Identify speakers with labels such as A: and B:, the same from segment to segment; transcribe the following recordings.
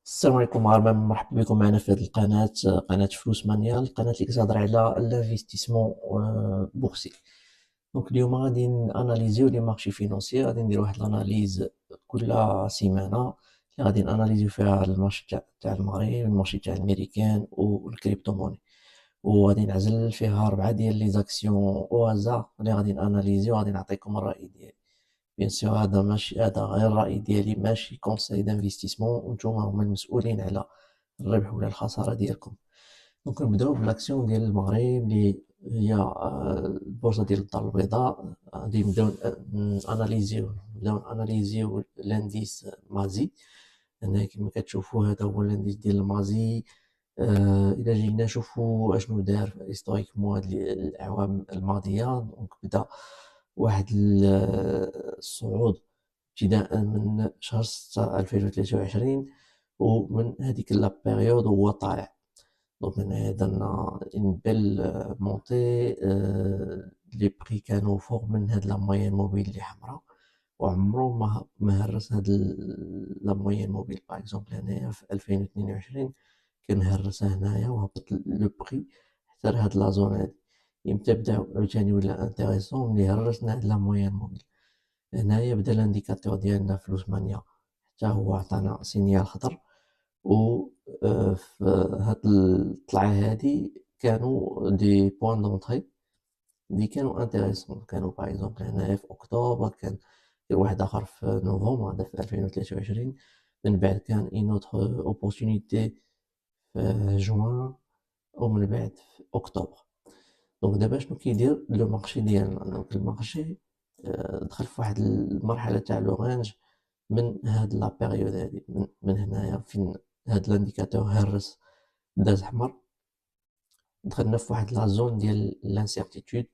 A: السلام عليكم غاربة، مرحبا بكم معنا في هذه القناة. قناة فلوس مانيا، القناة اللي كتهضر على الانفستيسمون بورسي. دونك اليوم غادي ناناليزيو لي مارشي فينونسيي، غادي ندير واحد الاناليز كل سيمانة اللي غادي ناناليزيو فيها المارشي تاع المغرب، المارشي تاع الامريكان والكريبتو موني. وغادي نعزل فيها 4 ديال لي زاكسيون او هازار اللي غادي ناناليزيو، غادي نعطيكم الرأي ديالي. بيان سور هذا ماشي، هذا غير الرأي ديالي، ماشي كونساي دانفستيسمون، وانتوما هما المسؤولين على الربح ولا الخسارة ديالكم. دونك نبداو بالاكسيون ديال المغرب اللي هي البورصة ديال الدار البيضاء. غادي نبداو اناليزيو لانديس مازي. هنا كما كتشوفوا هذا هو الانديس ديال المازي. الى جينا نشوفوا اشنو دار هيستوريكمون هاد الاعوام الماضيه. دونك بدا واحد الصعود ابتداء من شهر 6 2023، ومن هذيك لا بيريود هو طالع. دونك هنايا درنا اون بيل مونتي. لي بري كانوا فوق من هاد لا موين موبيل اللي حمراء، وعمرو ما هرس هاد لا موين موبيل. باغ اكزومبل هنايا في 2022 كان هرسها هنايا وهبط لو بري حتى لهاد لا زون هادي. امتى بدا عاوتاني ولا انتيريسون؟ ملي هرسنا هاد لا موين موبيل. هنايا بدا الانديكاتور ديالنا فلوس مانيا حتى هو عطانا سينيال خضر. و في هاد الطلعة هادي كانوا دي بوان دونطري اللي كانوا انتيريسون. كانوا باغ اكزومبل هنايا في اكتوبر، كان واحد اخر في نوفمبر، هذا في 2023. من بعد كان اون اوتر اوبورتونيتي في جوان، ومن بعد في اكتوبر. دونك دابا شنو كيدير لو مارشي ديالنا؟ دونك المارشي دخل في واحد المرحله تاع لو رانج من هاد لا بيريود هادي، من هنايا فين هاد لانديكاتور هرس داز احمر. دخلنا في واحد لا زون ديال لانسيرتيتود.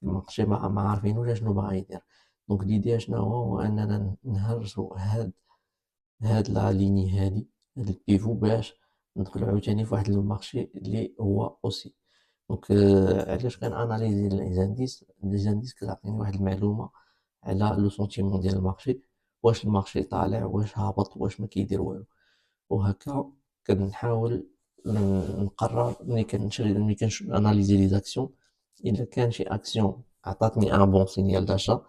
A: المارشي ما عارفينوش شنو باغي يدير. دونك ليديا شنو هو اننا نهرسو هاد لا ليني هادي، هاد البيفو، باش ندخلو عاوتاني في واحد المارشي اللي هو اوسي. دونك علاش كناناليزي لي زانديس كتعطيني واحد المعلومه على لو سونتيمون ديال المارشي، واش المارشي طالع، واش هابط، واش ما كيدير والو. وهكا كنحاول نقرر ملي كناناليزي لي زاكسيون. الا كان شي اكسيون عطاتني ان بون سينيال داشا،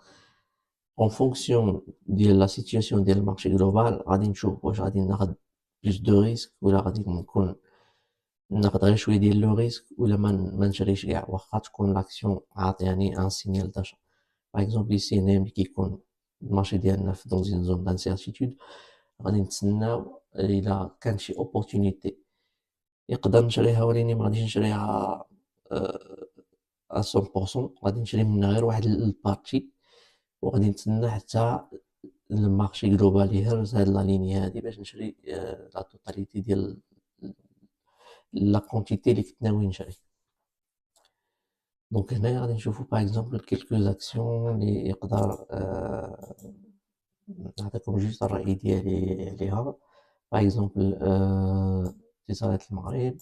A: اون فونكسيون ديال لا سيتوياسيون ديال المارشي جلوبال، غادي نشوف واش غادي ناخد بلوس دو ريسك، ولا غادي نكون ناخد غير شويه ديال لو ريسك، ولا ما نشريش كاع واخا تكون لاكسيون عاطياني ان سينيال داشا. باغ اكزومبل سي ملي كيكون المارشي ديالنا في دون زين زون دانسيرتيتود، غادي نتسناو الى كان شي اوبورتونيتي يقدر نشريها، ولكن ما غاديش نشريها ا 100%. غادي نشري منها غير واحد البارتي، وغادي نتسنى حتى المارشي جلوبال يهرس هاد لا ليني هادي باش نشري لا توتاليتي ديال لا كونتيتي اللي كنت ناوي نشري. دونك هنايا غادي نشوفو باغ اكزومبل كيلكو زاكسيون اللي يقدر نعطيكم جوج الرأي ديالي عليها. باغ اكزومبل اتصالات المغرب.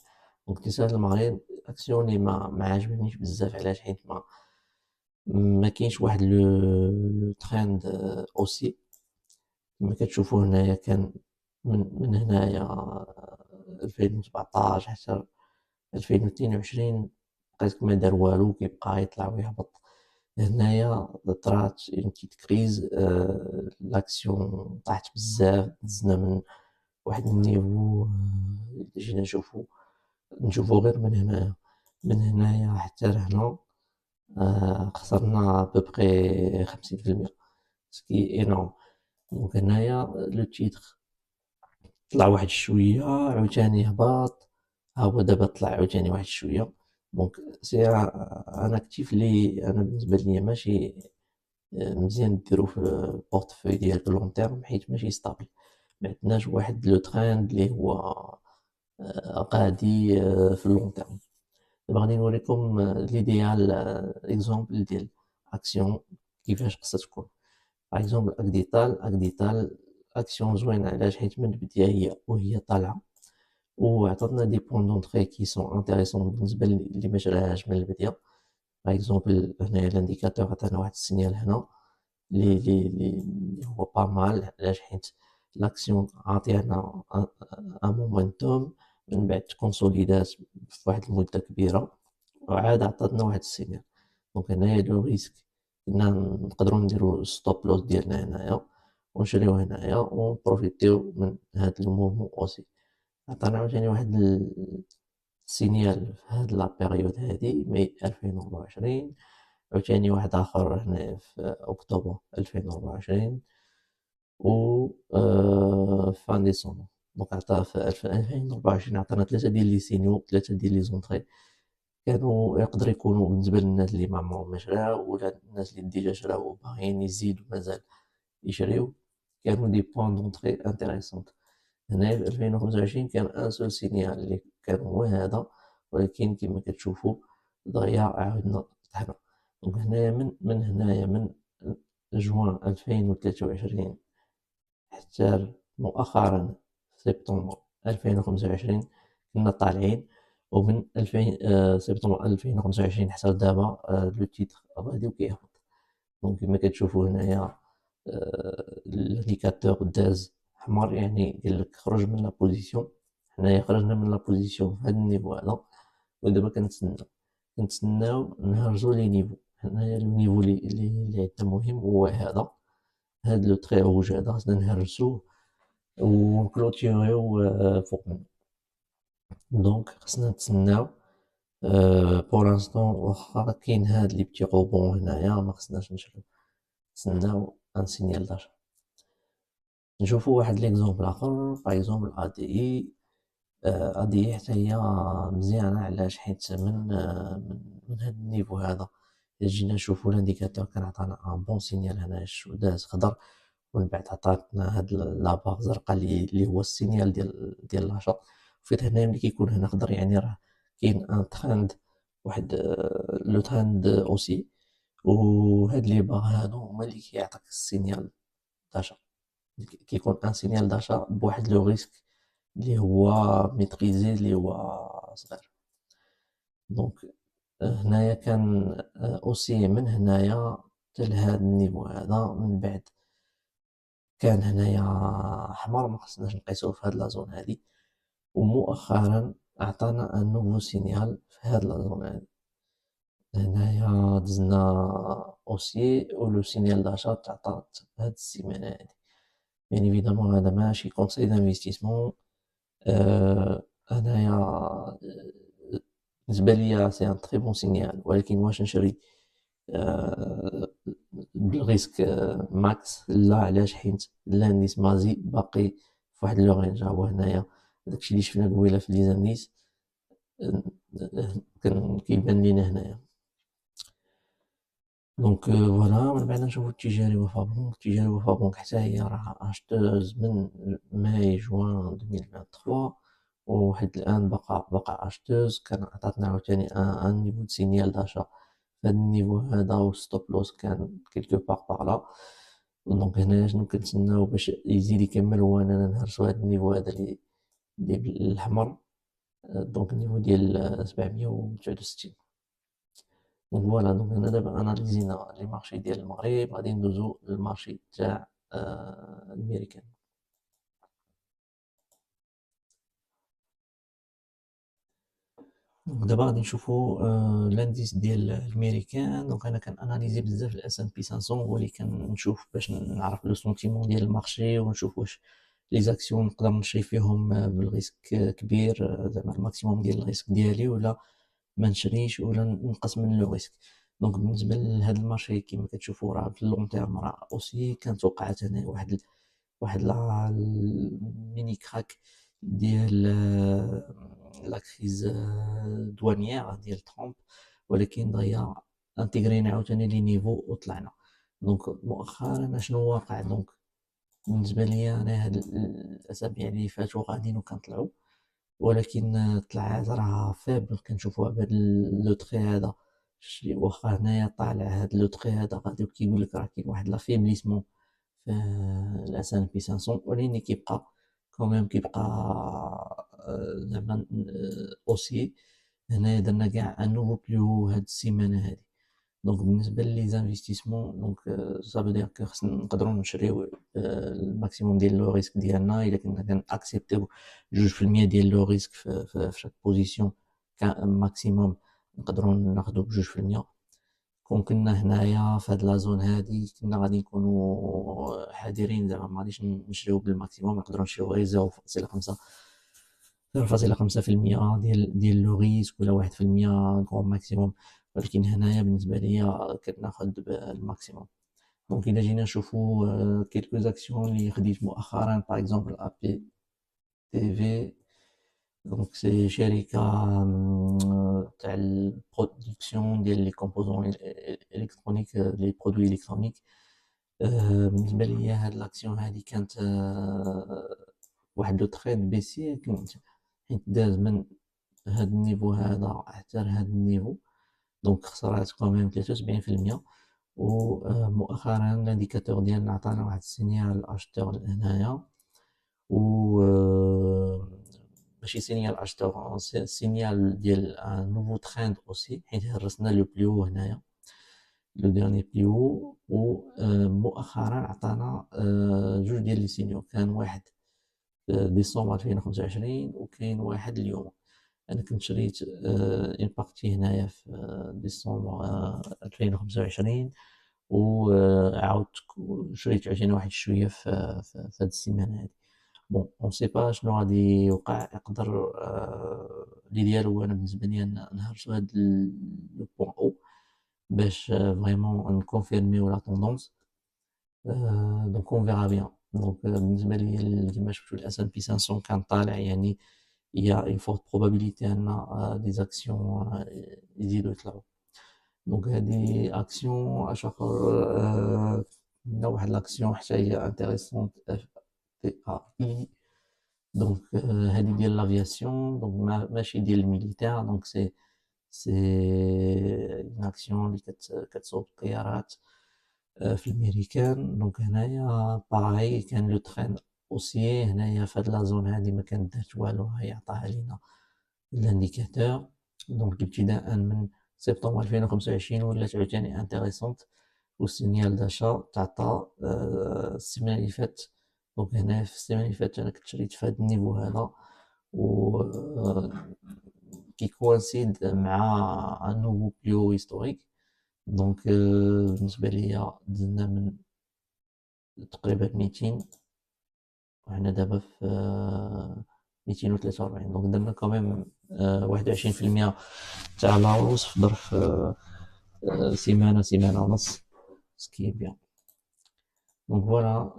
A: دونك اتصالات المغرب اكسيون اللي ما عجبنيش بزاف. علاش؟ حيت ما كاينش واحد لو ترند اوسي كما كتشوفوا هنايا. كان من هنايا 2017 حتى 2022 بقيت ما دار والو، كيبقى يطلع ويهبط. هنايا طرات اون بتيت كريز، لاكسيون طاحت بزاف. دزنا من واحد النيفو، جينا نشوفو غير من هنايا حتى لهنا خسرنا ببغي 50%، سكي انورم. دونك هنايا لو تيتر طلع واحد شويه، عاوتاني هبط، ها هو دابا طلع عاوتاني واحد شويه. دونك سي ان اكتيف لي انا بالنسبه ليا ماشي مزيان ديرو في البورتفوي ديالك لون تيرم، حيت ماشي ستابل. ما عندناش واحد لو ترند اللي هو غادي في اللون تيرم. دابا غادي نوريكم ليديال اكزومبل ديال اكسيون كيفاش خصها تكون. باغ اكزومبل اكديتال اكسيون زوينه. علاش؟ حيت من البدايه هي وهي طالعه، وعطاتنا دي بوين دونطري كي سون انتريسون بالنسبه اللي ما شراهاش من البدايه. باغ اكزومبل هنايا الانديكاتور عطانا واحد السينيال هنا اللي هو با مال. علاش؟ حيت لاكسيون عطينا ان مومنتوم، من بعد تكونسوليدات فواحد المدة كبيرة وعاد عطاتنا واحد السينيال. دونك هنايا لو ريسك كنا نقدرو نديرو ستوب لوس ديالنا هنايا ونشريو هنايا ونبروفيتيو من هاد المومون اوسي. عطانا عاوتاني واحد السينيال في هاد لا بيريود هادي مي 2024، عاوتاني واحد اخر هنايا في اكتوبر 2024 و فان ديسمبر. دونك عطا في 2024 عطانا 3 ديال لي سينيو، 3 ديال لي زونطري كانوا يقدر يكونوا بالنسبة للناس اللي ما عمرهم ما شراو ولا الناس اللي ديجا شراو وباغيين يزيدو مازال يشريو، كانوا دي بوان دونطري انتيريسونت. هنايا في 2025 كان ان سول سينيال اللي كان هو هذا، ولكن كما كتشوفوا دغيا عاودنا طحنا. دونك هنايا من هنايا من جوان 2023 حتى مؤخرا سبتمبر 2025 كنا طالعين، ومن 2000 سبتمبر 2025 حتى لدابا لو تيتر غادي وكيهبط. دونك كما كتشوفوا هنايا الانديكاتور داز احمر، يعني قالك خرج من لا بوزيسيون. حنايا خرجنا من لا بوزيسيون في هذا النيفو هذا، ودابا كنتسناو نهرجو لي نيفو. هنايا لو نيفو اللي عندنا مهم هو هاد لو تري روج هذا، خصنا نهرسوه ونكلوتيريو فوق منه. دونك خصنا نتسناو بور لانستون واخا كاين هاد لي بتي روبون هنايا ما خصناش نتسناو ان سينيال داكشا. نشوفو واحد ليكزومبل اخر، باغ اكزومبل ADI. ADI حتى هي مزيانه، علاش؟ حيت من هاد النيفو هذا الا جينا نشوفو لانديكاتور كان عطانا ان بون سينيال هنايا داز خضر، ومن بعد عطاتنا هاد لاباغ زرقاء اللي هو السينيال ديال لاشا. فيت هنا ملي كيكون هنا خضر يعني راه كاين ان ترند، واحد لو ترند اوسي، وهاد لي باغ هادو هما اللي كيعطيك السينيال داشا. كيكون ان سينيال داشا بواحد لو ريسك اللي هو ميتريزي، اللي هو صغير. دونك هنايا كان اوسي من هنايا حتى لهاد النيفو هذا، من بعد كان هنايا احمر ما خصناش نقيسوه في هاد لازون هادي، ومؤخرا عطانا ان نوفو سينيال في هاد لازون هادي. هنايا دزنا اوسي ولو سينيال داشا تعطات هاد السيمانه هادي. يعني ايفيدامون هذا ماشي كونساي دانفستيسمون. هنايا بالنسبه ليا سي ان تري بون سينيال، ولكن واش نشري بالريسك ماكس؟ لا. علاش؟ حيت لانديس مازي باقي فواحد لو رينج. هو هنايا داكشي اللي شفنا قبيله في لي زانديس كان كيبان لينا هنايا. دونك فوالا. من بعد نشوفو التجاري وفابونك. التجاري وفابونك حتى هي راه اشتوز من ماي جوان 2023، وحد الان بقى اشتوز. كان عطاتنا عاوتاني ان نيفو دو سينيال داشا في هاد النيفو هذا، وستوب لوس كان كيلكو باغ لا. دونك هنايا شنو كنتسناو باش يزيد يكمل؟ هو اننا نهرسو هاد النيفو هذا اللي بالاحمر، دونك النيفو ديال 769. دونك فوالا. دونك هنا دابا اناليزينا لي مارشي ديال المغرب، غادي ندوزو للمارشي تاع الميريكان. دونك دابا غادي نشوفو لانديس ديال الميريكان. دونك انا كناناليزي بزاف الاس ان بي 500، هو اللي كنشوف باش نعرف لو سونتيمون ديال المارشي، ونشوف واش لي زاكسيون نقدر نشري فيهم بالريسك كبير، زعما الماكسيموم ديال الريسك ديالي، ولا ما نشريش ولا نقص من لو ريسك. دونك بالنسبه لهذا المارشي كما كتشوفوا راه في اللون تيرم راه اوسي كانت وقعت هنا واحد لا ميني كراك ديال لا كريز دوانيير ديال ترامب، ولكن دغيا انتيغرينا عاوتاني لي نيفو وطلعنا. دونك مؤخرا شنو واقع؟ دونك بالنسبه ليا انا هاد الاسابيع اللي فاتوا غاديين وكنطلعوا، ولكن طلعات راه فابل. كنشوفوها بهاد لو تخي هذا، واخا هنايا طالع هاد لو تخي هذا غادي كيقول لك راه كاين واحد لافيبليسمون في الاس ان بي 500، ولكن كيبقى كوميم كيبقى زعما اوسي. هنايا درنا كاع ان نوفو بلو هاد السيمانه هادي. دونك بالنسبة لي زانفيستيسمون دونك سا فو دير كو خصنا نقدرو نشريو الماكسيموم ديال لو ريسك ديالنا إلا كنا كنأكسبتيو 2% ديال لو ريسك في شاك بوزيسيون ماكسيموم نقدرو ناخدو ب2%. كون كنا هنايا فهاد لا زون هادي كنا غادي نكونو حذرين زعما مغاديش نشريو بالماكسيموم، نقدرو نشريو غير 0.5 0.5% ديال لو ريسك ولا 1% كون ماكسيموم، ولكن هنايا بالنسبة ليا كناخد بالماكسيموم. دونك إلا جينا نشوفو كيلكو زاكسيون لي خديت مؤخرا باغ اكزومبل أبي تي في، دونك سي شركة تاع البرودكسيون ديال لي كومبوزون إلكترونيك لي برودوي إلكترونيك. بالنسبة ليا هاد لاكسيون هادي كانت واحد لو تريد بيسير حيت داز من هاد النيفو هذا حتى لهاد النيفو، دونك خسرات كوميم 73%. و مؤخرا الانديكاتور ديالنا عطانا واحد السينيال اشتور لهنايا، و ماشي سينيال اشتور، سينيال ديال ان نوفو تريند اوسي، حيت هرسنا لو بلو هنايا لو ديرني بلو. و مؤخرا عطانا جوج ديال لي سينيو، كان واحد ديسمبر 2025 وكاين واحد اليوم. انا كنت شريت اون بارتي هنايا في ديسمبر 2025 وعاودت شريت عاوتاني واحد شويه في هاد السيمانه هادي. بون اون سي با شنو غادي يوقع، يقدر ليديال هو انا بالنسبه لي نهرسو هاد لو بوان او باش فريمون نكونفيرميو لا توندونس. دونك اون فيغا بيان. دونك بالنسبه لي كيما شفتو الاس ان بي 500 كان طالع، يعني il y a une forte probabilité ان des actions يزيدو يطلعو. دونك هادي اكسيون اشهر عندنا واحد لاكسيون حتى هي انتريسونت اف تي ا اي. دونك هادي ديال لافياسيون، دونك ماشي ديال الميليتير، دونك سي اون اكسيون اللي كتصوب الطيارات في الميريكان. دونك هنايا باغي كان لو ترين اوسي هنايا في هاد لا زون هادي ما كان دارت والو، هي عطاها لينا الانديكاتور. دونك ابتداء من سبتمبر 2025 ولات عاوتاني انتريسونت، والسينيال داشا تعطى السيمانه اللي فات. دونك هنا في السيمانه اللي فات انا كنت شريت في هاد النيفو هذا، و كي كوانسيد مع ان نوفو بلو هيستوريك. دونك بالنسبه ليا دزنا من تقريبا 200 وحنا دابا في 243. دونك درنا كوميم 21% تاع لا روس في ظرف سيمانه ونص، سكي بيان. دونك فوالا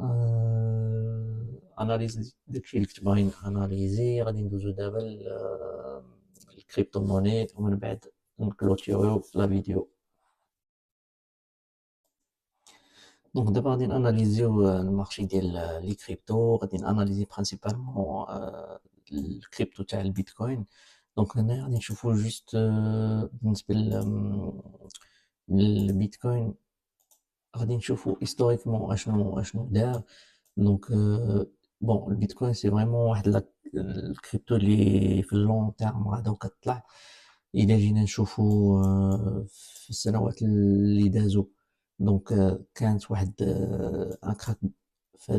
A: اناليز داكشي اللي كنت باغي اناليزي. غادي ندوزو دابا الكريبتو موني ومن بعد نكلوتيريو لا فيديو. دونك دابا غادي ناناليزيو المارشي ديال لي كريبتو، غادي ناناليزي برينسيبالمون الكريبتو تاع البيتكوين. دونك هنا غادي نشوفو جوست بالنسبه للبيتكوين غادي نشوفو هيستوريكمون اشنو دار. دونك بون البيتكوين سي فريمون واحد الكريبتو اللي في اللون تيرم غادا وكتطلع. الا جينا نشوفو في السنوات اللي دازو، دونك كانت واحد ان كراك في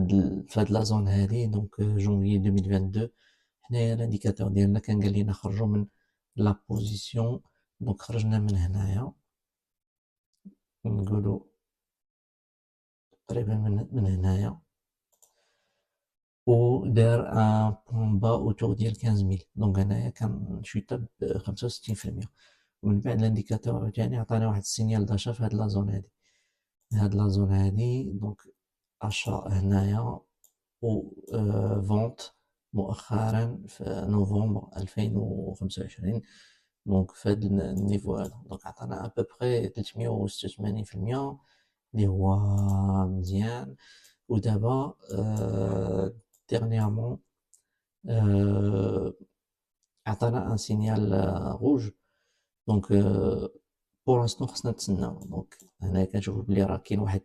A: هاد لا زون هادي. دونك جونفي 2022 حنايا الانديكاتور ديالنا كان قال لينا خرجوا من لا بوزيسيون. دونك خرجنا من هنايا نقولوا تقريبا من هنايا، ودار ان بوان با اوتور ديال 15000. دونك هنايا كان شويه ب 65%. ومن بعد الانديكاتور عاوتاني عطانا واحد السينيال داشا في هاد لا زون هادي، هاد لا زون هادي. دونك اشا هنايا و فونت مؤخرا في نوفمبر 2025. دونك في هاد النيفو هذا دونك عطانا ابوبخي 386% اللي هو مزيان. ودابا ديرنييرمون عطانا ان سينيال روج. دونك بور انستون خصنا نتسناو. دونك هنا كنشوفو بلي راه كاين واحد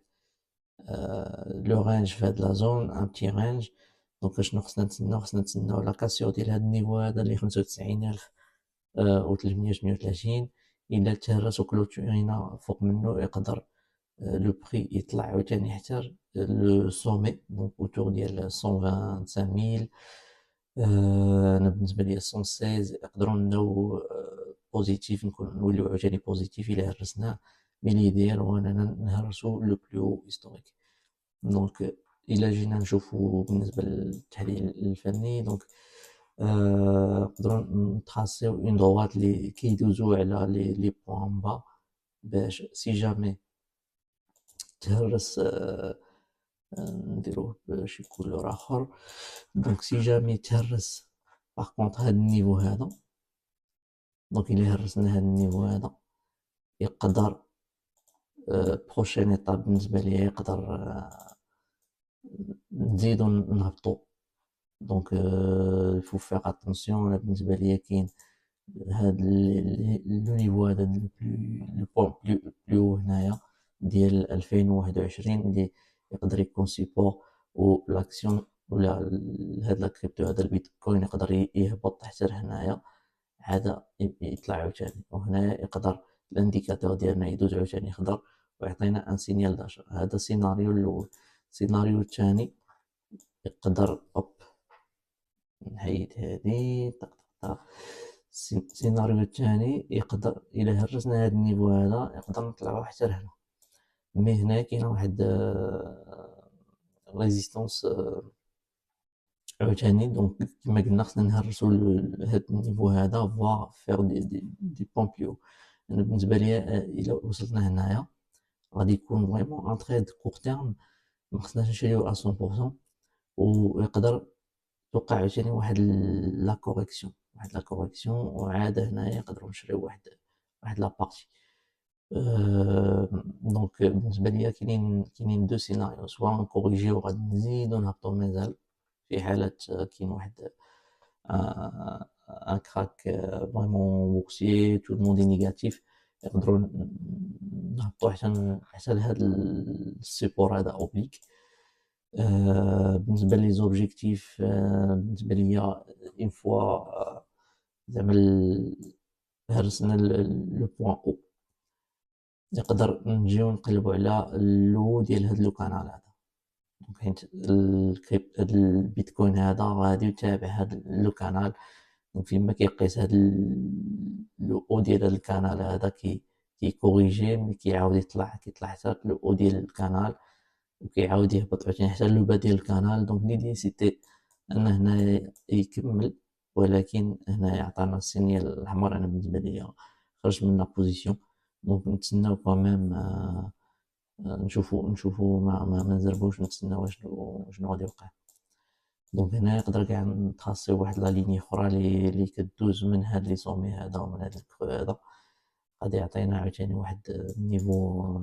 A: لو رانج في هاد لا زون ان بتي رانج. دونك شنو خصنا نتسناو لا كاسيو ديال هاد النيفو هذا اللي 95338. إلا تهرس وكلوتورينا فوق منو يقدر لو بري يطلع عاوتاني حتى لو سومي دونك اوتور ديال 125000. انا بالنسبه ليا 116 يقدروا نبداو بوزيتيف، نوليو عاوتاني بوزيتيف الا هرسناه، مي ليديال هو اننا نهرسو لو بلو هيستوريك. دونك الا جينا نشوفو بالنسبه للتحليل الفني، دونك نقدروا نتراسيو اون دوات لي كيدوزو على لي بوان با، باش سي جامي تهرس نديروه بشي كولور اخر. دونك سي جامي تهرس باغ كونطخ هاد النيفو هذا، دونك الا هرسنا هاد النيفو هذا يقدر بروشين ايطاب بالنسبه ليا يقدر نزيدو نهبطو. دونك فو فيغ اتونسيون. انا بالنسبه ليا كاين هاد لو نيفو هذا لو بوان بلو هنايا ديال 2021 اللي يقدر يكون سيبور، و لاكسيون ولا هاد لا كريبتو هذا البيتكوين يقدر يهبط حتى لهنايا عاد يطلع عاوتاني، وهنايا يقدر الانديكاتور ديالنا يدوز عاوتاني خضر ويعطينا ان سينيال داشر. هذا السيناريو الاول. السيناريو الثاني يقدر نحيد هادي طق طق. السيناريو الثاني يقدر الى هرسنا هاد النيفو هذا يقدر نطلعو حتى لهنا، مي هنا كاينه واحد ريزيستونس عاوتاني. دونك كما قلنا خصنا نهرسو هاد النيفو هذا فوا فيغ دي بون بلو. انا بالنسبه ليا الى وصلنا هنايا غادي يكون فريمون ان تريد كور تيرم، مخصناش نشريو 100%، ويقدر توقع عاوتاني واحد لا كوريكسيون، وعاد هنايا نقدروا نشريو واحد لا بارتي. دونك بالنسبه ليا كاينين دو سيناريو، سواء نكوريجيو غادي نزيدو نهبطو مازال في حالة كاين واحد ان كراك فريمون بورسيي تو الموند نيجاتيف، نقدروا نهبطو حتى لهاد السيبور هذا اوبليك. بالنسبه لي زوبجيكتيف بالنسبه ليا اون فوا زعما هرسنا لو بوان او نقدر نجيو نقلبو على اللو ديال هاد لو كانال هذا. دونك حيت هاد البيتكوين هذا غادي يتابع هاد لو كانال، دونك فيما كيقيس هاد لو او ديال هاد الكانال هذا كيكوريجي، ملي كيعاود يطلع حتى لو او ديال الكانال، وكيعاود يهبط عاوتاني حتى لو با ديال الكانال. دونك ليدي سيتي ان هنا يكمل، ولكن هنا عطانا السينيال الاحمر. انا بالنسبه ليا خرج من لا بوزيسيون، دونك نتسناو كاميم نشوفو ما نزربوش، نتسناو شنو غادي يوقع. دونك هنا يقدر كاع نتخاصيو واحد لا ليني اخرى لي كدوز من هاد لي سومي هذا ومن هاد الكرو هذا، غادي يعطينا عاوتاني واحد نيفو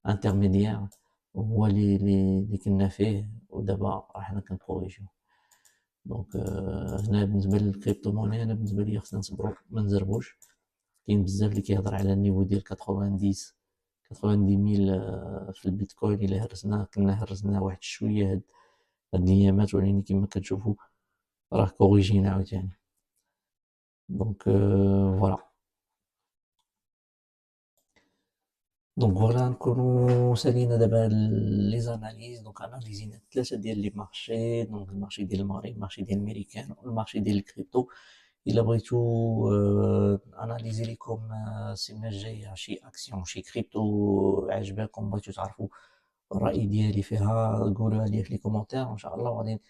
A: انترميديير هو اللي كنا فيه، ودابا راحنا كنكوريجيو. دونك هنا بالنسبه للكريبتو موني انا بالنسبه ليا خصنا نصبرو ما نزربوش. كاين بزاف اللي كيهضر على النيفو ديال 90 ميل في البيتكوين. الا كنا هرسناه واحد شويه هاد الايامات، ولكن كما كتشوفوا راه كوريجينا عاوتاني. دونك فوالا نكونو سالينا دابا لي زاناليز. دونك اناليزينا 3 ديال لي مارشي، دونك المارشي ديال المغرب، المارشي ديال الميريكان، والمارشي ديال الكريبتو. الا بغيتو اناليزي ليكم السيمانه الجايه شي اكسيون شي كريبتو عجباكم بغيتو تعرفوا الراي ديالي فيها، قولوها لي في لي كومونتير، ان شاء الله غادي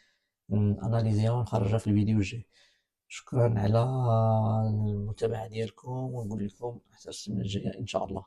A: اناليزيها ونخرجها في الفيديو الجاي. شكرا على المتابعه ديالكم، ونقول لكم حتى السيمانه الجايه ان شاء الله.